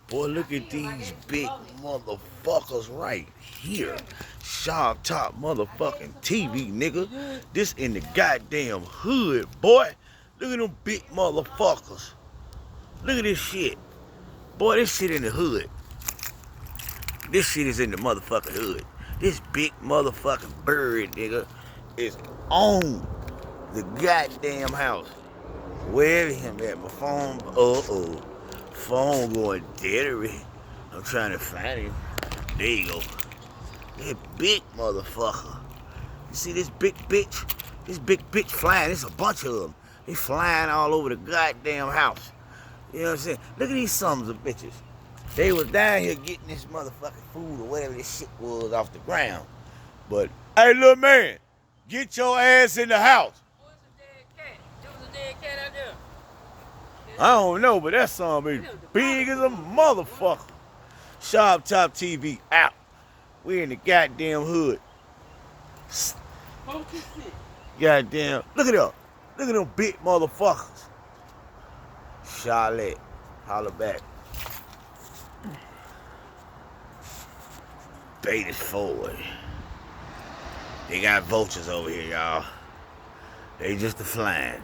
Boy, look at these big motherfuckers right here. Sharp top motherfucking TV, nigga. This in the goddamn hood, boy. Look at them big motherfuckers. Look at this shit. Boy, this shit in the hood. This shit is in the motherfucking hood. This big motherfucking bird, nigga, is on the goddamn house. Where him at? My phone, phone going dead. I'm trying to find him. There you go. That big motherfucker. You see this big bitch? This big bitch flying. There's a bunch of them. They flying all over the goddamn house. You know what I'm saying? Look at these sons of bitches. They was down here getting this motherfucking food or whatever this shit was off the ground. But, hey, little man, get your ass in the house. Where's the dead cat? There was a dead cat out there. I don't know, but that son be big as a motherfucker. Sharp Top TV out. We in the goddamn hood. Goddamn. Look at them. Look at them big motherfuckers. Charlotte. Holla back. Bait is forward. They got vultures over here, y'all. They just a flying.